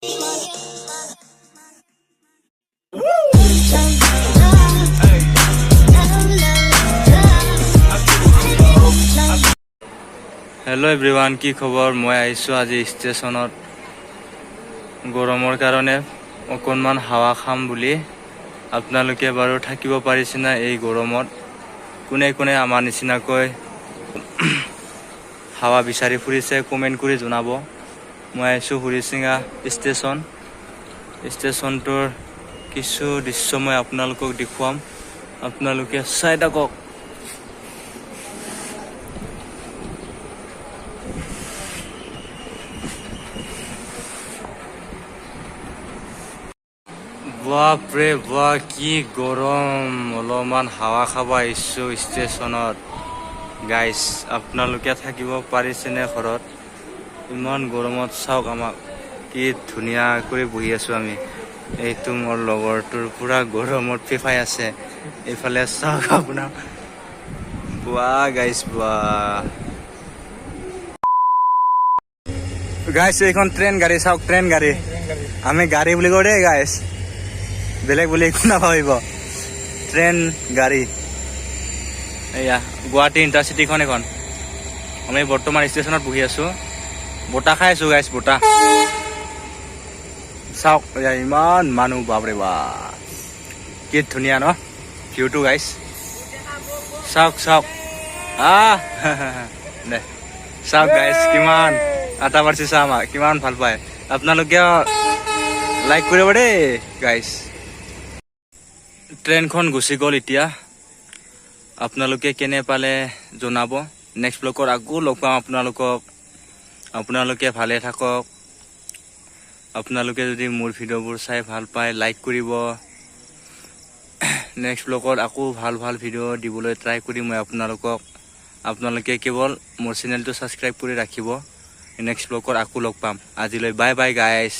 hello everyone की खबर मैं iso आज स्टेशनत गरমৰ কাৰণে অকণমান হাৱা খাম বুলি আপোনালোকে বাৰু থাকিব পাৰিছে না এই গৰমত কোনে কোনে আমাৰ নিচিনাকৈ হাৱা বিচাৰি ফুৰিছে কমেন্ট কৰি জনাব মই আইসো হৰিচিঙা ষ্টেচনটোৰ কিছু দৃশ্য মই আপোনালোকক দেখুৱাম আপোনালোকে চাই থাকক বাপৰে বাপ কি গৰম অলপমান হাৱা খাব আহিছো ষ্টেচনত গাইস আপোনালোকে থাকিব পাৰিছেনে ঘৰত ইমান গৰমত চাওক আমাক কি ধুনীয়া কৰি বহি আছো আমি এইটো মোৰ লগৰটোৰ পুৰা গৰমত ফিফাই আছে এইফালে চাওক আপোনাৰ বাহ গাইস বাহ গাইস এইখন ট্ৰেইন গাড়ী চাওক ট্ৰেইন গাড়ী আমি গাড়ী বুলি কওঁ দেই গাইস বেলেগ বুলি একো নাভাবিব ট্ৰেইন গাড়ী এয়া গুৱাহাটী ইণ্টাৰচিটিখন এখন আমি বৰ্তমান ষ্টেচনত বহি আছো বতাহ খাই আছো গাইছ বতাহ চাওক ইমান মানুহ বাপৰে বাপ কি ধুনীয়া ন ভিউটো গাইছ চাওক চাওক দে চাওক গাইছ কিমান আটা পাৰছি চা আমাক কিমান ভাল পায় আপোনালোকে লাইক কৰিব দেই গাইছ ট্ৰেইনখন গুচি গ'ল এতিয়া আপোনালোকে কেনে পালে জনাব নেক্সট ব্লগত আকৌ লগ পাম আপোনালোকে ভালে থাকক আপোনালোকে যদি মোৰ ভিডিঅ'বোৰ চাই ভাল পায় লাইক কৰিব নেক্সট ব্লগত আকৌ ভাল ভাল ভিডিঅ' দিবলৈ ট্ৰাই কৰিম মই আপোনালোকে কেৱল মোৰ চেনেলটো ছাবস্ক্ৰাইব কৰি ৰাখিব নেক্সট ব্লগত আকৌ লগ পাম আজিলৈ বাই বাই গাইছ